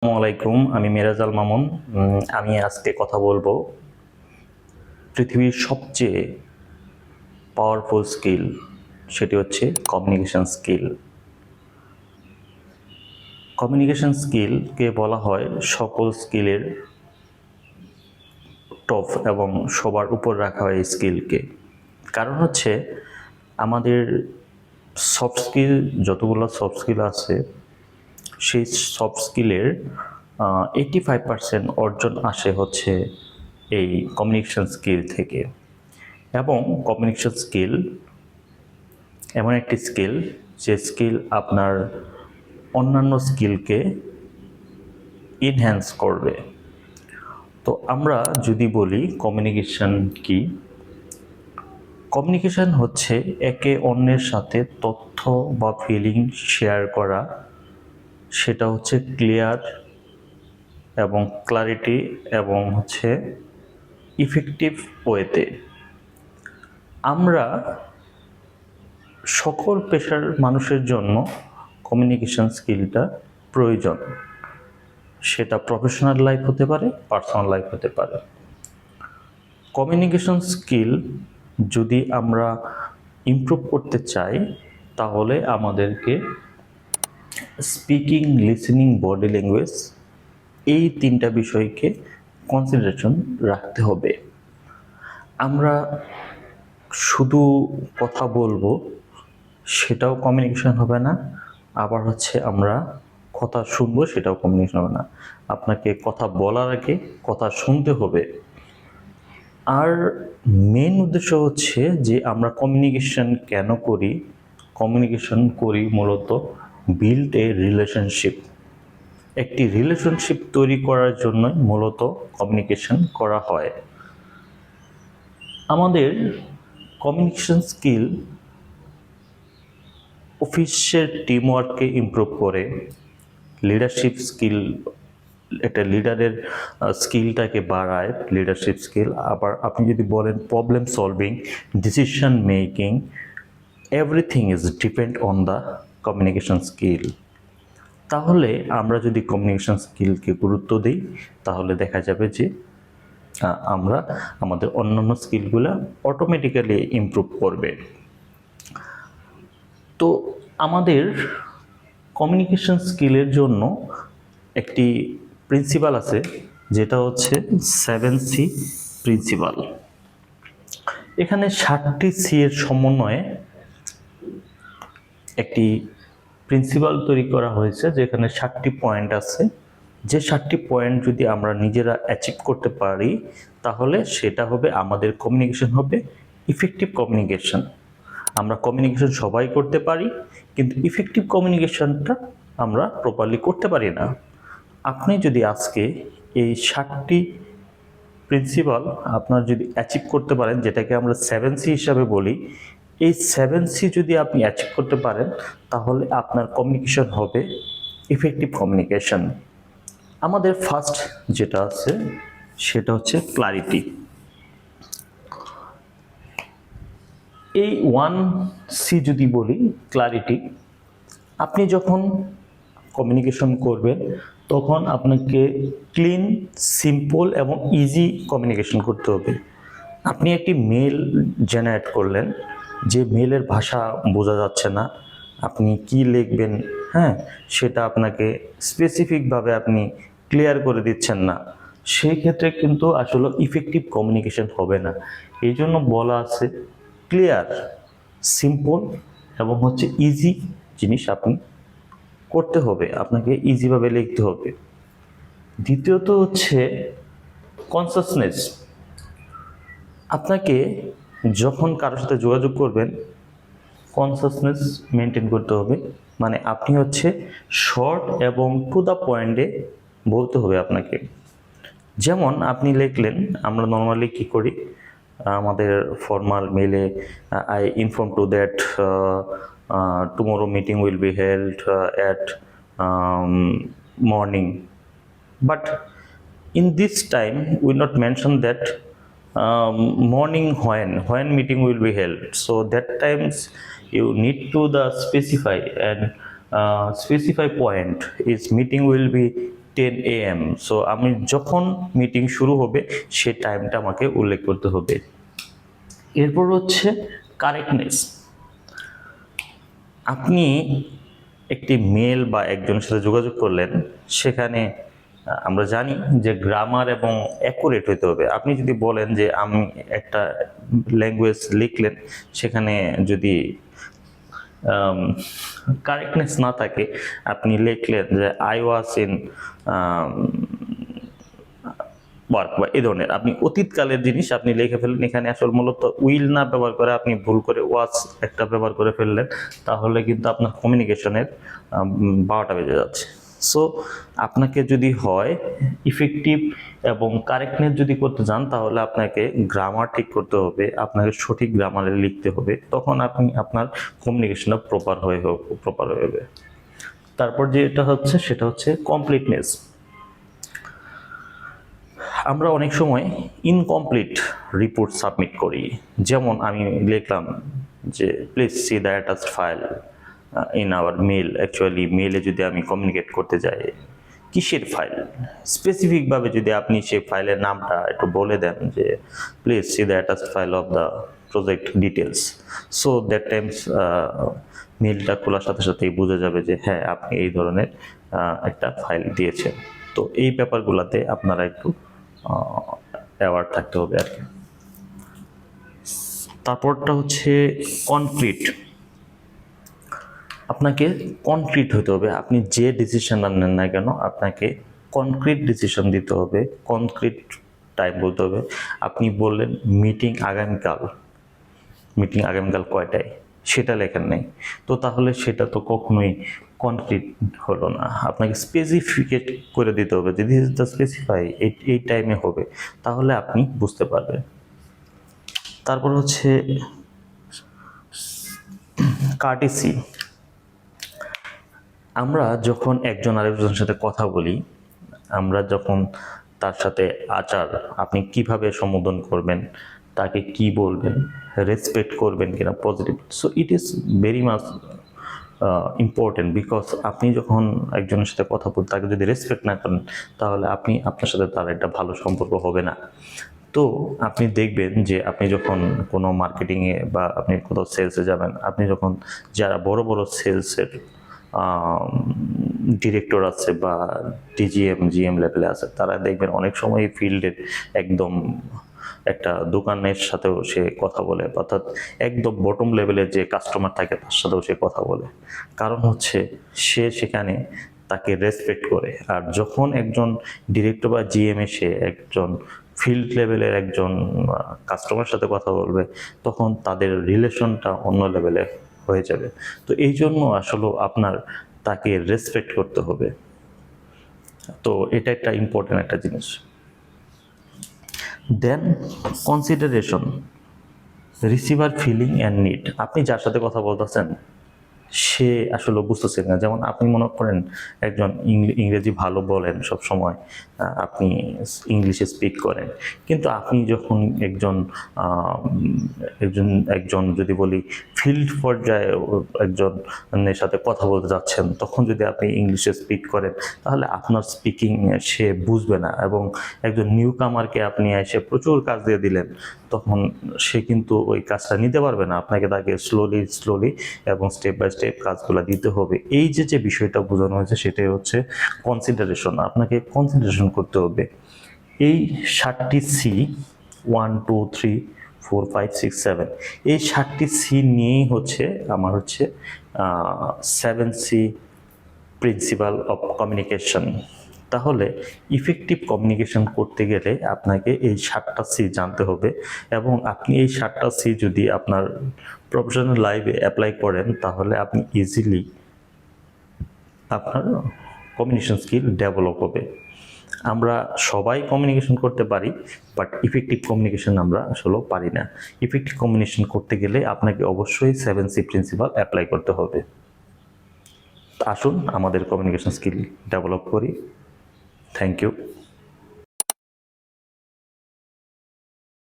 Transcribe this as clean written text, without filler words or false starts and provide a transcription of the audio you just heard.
আসসালামু আলাইকুম, আমি মিরাজ মামুন। আমি আজকে কথা বলবো পৃথিবীর সবচেয়ে পাওয়ারফুল স্কিল, সেটি হচ্ছে কমিউনিকেশন স্কিল। কমিউনিকেশন স্কিলকে বলা হয় সকল স্কিলের টপ এবং সবার উপর রাখা হয় এই স্কিলকে। কারণ হচ্ছে আমাদের সফট স্কিল, যতগুলো সফট স্কিল আছে সেই সফট স্কিলের 85% অর্জন আসে হচ্ছে এই কমিউনিকেশন স্কিল থেকে। এবং কমিউনিকেশন স্কিল এমন একটি স্কিল যে স্কিল আপনার অন্যান্য স্কিলকে ইনহ্যান্স করবে। তো আমরা যদি বলি কমিউনিকেশন কি, কমিউনিকেশন হচ্ছে একে অন্যের সাথে তথ্য বা ফিলিং শেয়ার করা, সেটা হচ্ছে ক্লিয়ার এবং ক্লারিটি এবং হচ্ছে ইফেক্টিভ ওয়েতে। আমরা সকল পেশার মানুষের জন্য কমিউনিকেশন স্কিলটা প্রয়োজন, সেটা প্রফেশনাল লাইফ হতে পারে, পার্সোনাল লাইফ হতে পারে। কমিউনিকেশন স্কিল যদি আমরা ইমপ্রুভ করতে চাই তাহলে আমাদেরকে স্পিকিং, লিসেনিং, বডি ল্যাঙ্গুয়েজ এই তিনটা বিষয়কে কনসিডারেশন রাখতে হবে। আমরা শুধু কথা বলবো সেটাও কমিউনিকেশন হবে না, আবার হচ্ছে আমরা কথা শুনবো সেটাও কমিউনিকেশন হবে না। আপনাকে কথা বলার আগে কথা শুনতে হবে। আর মেন উদ্দেশ্য হচ্ছে যে আমরা কমিউনিকেশন কেন করি? কমিউনিকেশন করি মূলত বিল্ড এ রিলেশনশিপ। একটি রিলেশনশিপ তৈরি করার জন্য মূলত কমিউনিকেশন করা হয়। আমাদের কমিউনিকেশন স্কিল অফিসের টিমওয়ার্ককে ইমপ্রুভ করে, লিডারশিপ স্কিল, একটা লিডারের স্কিলটাকে বাড়ায়, লিডারশিপ স্কিল। আবার আপনি যদি বলেন problem solving, decision making, everything is depend on the communication skill. তাহলে আমরা যদি কমিউনিকেশন স্কিলকে গুরুত্ব দিই তাহলে দেখা যাবে যে আমরা আমাদের অন্যান্য স্কিলগুলো অটোমেটিক্যালি ইমপ্রুভ করবে। তো আমাদের কমিউনিকেশন স্কিলের জন্য একটি প্রিন্সিপাল আছে, যেটা হচ্ছে 7C প্রিন্সিপাল। এখানে 7টি সি এর সমন্বয়ে একটি প্রিন্সিপাল তৈরি করা হয়েছে, যেখানে 7টি পয়েন্ট আছে। যে 7টি পয়েন্ট যদি আমরা নিজেরা অ্যাচিভ করতে পারি তাহলে সেটা হবে আমাদের কমিউনিকেশন হবে ইফেক্টিভ কমিউনিকেশন। আমরা কমিউনিকেশন সবাই করতে পারি, কিন্তু ইফেক্টিভ কমিউনিকেশনটা আমরা প্রপারলি করতে পারি না। আপনি যদি আজকে এই 7টি প্রিন্সিপাল আপনার যদি অ্যাচিভ করতে পারেন, যেটাকে আমরা 7C হিসাবে বলি, এই 7C যদি আপনি অ্যাচিভ করতে পারেন তাহলে আপনার কমিউনিকেশন হবে ইফেক্টিভ কমিউনিকেশন। আমাদের ফার্স্ট যেটা আছে সেটা হচ্ছে ক্লারিটি। এই 1C যদি বলি, ক্লারিটি, আপনি যখন কমিউনিকেশন করবেন তখন আপনাকে ক্লিন, সিম্পল এবং ইজি কমিউনিকেশন করতে হবে। আপনি একটি মেল জেনারেট করলেন, যে মেলের ভাষা বোঝা যাচ্ছে না, আপনি কি লিখবেন, হ্যাঁ, সেটা আপনাকে স্পেসিফিকভাবে আপনি ক্লিয়ার করে দিচ্ছেন না, সেই ক্ষেত্রে কিন্তু আসলে ইফেক্টিভ কমিউনিকেশন হবে না। এই জন্য বলা আছে ক্লিয়ার, সিম্পল এবং হচ্ছে ইজি জিনিস আপনি করতে হবে, আপনাকে ইজিভাবে লিখতে হবে। দ্বিতীয়ত হচ্ছে কনসাসনেস। আপনাকে যখন কারোর সাথে যোগাযোগ করবেন কনসাসনেস মেনটেন করতে হবে, মানে আপনি হচ্ছে শর্ট এবং টু দ্য পয়েন্টে বলতে হবে আপনাকে। যেমন আপনি লিখলেন, আমরা নর্মালি কি করি আমাদের ফর্মাল মেলে, I inform to that tomorrow meeting will be held at morning, but in this time we not mention that morning when meeting will be held. So that times you need to the specify, and specify point is meeting will be 10 AM। So আমি যখন meeting শুরু হবে সে টাইমটা আমাকে উল্লেখ করতে হবে। এরপর হচ্ছে কারেক্টনেস। আপনি একটি মেল বা একজনের সাথে যোগাযোগ করলেন, সেখানে আমরা জানি যে গ্রামার এবং অ্যাকুরেট হতে হবে। আপনি যদি বলেন যে আমি একটা ল্যাঙ্গুয়েজ লিখলেন, সেখানে যদি কারেক্টনেস না থাকে, আপনি লিখলেন যে আই ওয়াজ ইন ওয়ার্ক বা এই ধরনের, আপনি অতীতকালের জিনিস আপনি লিখে ফেললেন, এখানে আসলে মূলত উইল না ব্যবহার করে আপনি ভুল করে ওয়াজ একটা ব্যবহার করে ফেললেন, তাহলে কিন্তু আপনার কমিউনিকেশনের 12টা বেজে যাচ্ছে। সো আপনাকে যদি হয় ইফেক্টিভ এবং কারেক্টনেস যদি করতে চান, তাহলে আপনাকে গ্রামার ঠিক করতে হবে, আপনাকে সঠিক গ্রামারে লিখতে হবে, তখন আপনি আপনার কমিউনিকেশনটা প্রপার হয়ে হবে। তারপর যেটা হচ্ছে সেটা হচ্ছে কমপ্লিটনেস। আমরা অনেক সময় ইনকমপ্লিট রিপোর্ট সাবমিট করি। যেমন আমি লিখলাম যে please see the attached file in our mail. Actually মেলে যদি আমি কমিউনিকেট করতে যাই, কিসের ফাইল, স্পেসিফিকভাবে যদি আপনি সেই ফাইলের নামটা একটু বলে দেন যে please see the attached file of the project details, so that Times মেলটা খোলার সাথে সাথেই বোঝা যাবে যে হ্যাঁ আপনি এই ধরনের একটা ফাইল দিয়েছেন। তো এই ব্যাপারগুলোতে আপনারা একটু অ্যাওয়ার্ড থাকতে হবে আর কি। তারপরটা হচ্ছে কনক্রিট। আপনাকে কনক্রিট হতে হবে। আপনি যে ডিসিশন নেন না কেন, আপনাকে কনক্রিট ডিসিশন দিতে হবে, কনক্রিট টাইম বলতে হবে। আপনি বললেন মিটিং আগামীকাল কয়টায়, সেটা লেখার নেই, তো তাহলে সেটা তো কখনোই কনক্রিট হলো না। আপনাকে স্পেসিফিকেট করে দিতে হবে যে দিস ইজ দ্য স্পেসিফাই, এই টাইমে হবে, তাহলে আপনি বুঝতে পারবেন। তারপর হচ্ছে কার্টেসি। আমরা যখন একজন আরেকজনের সাথে কথা বলি, আমরা যখন তার সাথে আপনি কিভাবে সম্বোধন করবেন, তাকে কি বলবেন, রেসপেক্ট করবেন কিনা, positive. So it is very much important, because আপনি যখন একজনের সাথে কথা বলতে তাকে যদি রেসপেক্ট না করেন, তাহলে আপনার সাথে তার একটা ভালো সম্পর্ক হবে না। তো আপনি দেখবেন যে আপনি যখন কোনো মার্কেটিংয়ে বা আপনি কোথাও সেলসে যাবেন, আপনি যখন যারা বড় বড় সেলসের ডিরেক্টর আছে বা জিএম লেভেলে আছে, তারা দেখবেন অনেক সময় ফিল্ডের একদম একটা দোকানের সাথেও সে কথা বলে, অর্থাৎ একদম বটম লেভেলের যে কাস্টমার থাকে তার সাথেও সে কথা বলে। কারণ হচ্ছে সে সেখানে তাকে রেসপেক্ট করে। আর যখন একজন ডিরেক্টর বা জিএম এসে একজন ফিল্ড লেভেলের একজন কাস্টমার সাথে কথা বলবে, তখন তাদের রিলেশনটা অন্য লেভেলে হয়ে যাবে। তো এই জন্য আসলে আপনার তাকে রেসপেক্ট করতে হবে। তো এটা একটা ইম্পর্টেন্ট একটা জিনিস। Then consideration, receiver feeling and need. আপনি যার সাথে কথা বলতেছেন সে আসলে বুঝতেছে না। যেমন আপনি মনে করেন একজন ইংরেজি ভালো বলেন, সব সময় আপনি ইংলিশে স্পিক করেন, কিন্তু আপনি যখন একজন যদি বলি ফিল্ড পর্যায়ে একজনের সাথে কথা বলতে যাচ্ছেন, তখন যদি আপনি ইংলিশে স্পিক করেন, তাহলে আপনার স্পিকিং সে বুঝবে না। এবং একজন নিউ কামারকে আপনি এসে প্রচুর কাজ দিয়ে দিলেন, তখন সে কিন্তু ওই কাজটা নিতে পারবে না। আপনাকে তাকে স্লোলি এবং স্টেপ বাই স্টেপ কাজগুলো দিতে হবে। এই যে বিষয়টা বোঝানো হয়েছে সেটাই হচ্ছে কনসিডারেশন। আপনাকে কনসিডারেশন করতে হবে। এই 7টি সি, 1 2 3 4 5 6 7, এই 7টি সি নিয়েই আমার 7C প্রিন্সিপাল অফ কমিউনিকেশন। তাহলে ইফেক্টিভ কমিউনিকেশন করতে গেলে আপনাকে এই 7টা সি জানতে হবে, এবং আপনি এই 7টা সি যদি আপনার প্রফেশনাল লাইফে অ্যাপ্লাই করেন, তাহলে আপনি ইজিলি আপনার কমিউনিকেশন স্কিল ডেভেলপ হবে। আমরা সবাই কমিউনিকেশন করতে পারি, বাট ইফেক্টিভ কমিউনিকেশন আমরা আসলে পারি না। ইফেক্টিভ কমিউনিকেশন করতে গেলে আপনাকে অবশ্যই 7C প্রিন্সিপাল অ্যাপ্লাই করতে হবে। আসুন আমাদের কমিউনিকেশন স্কিল ডেভেলপ করি। Thank you.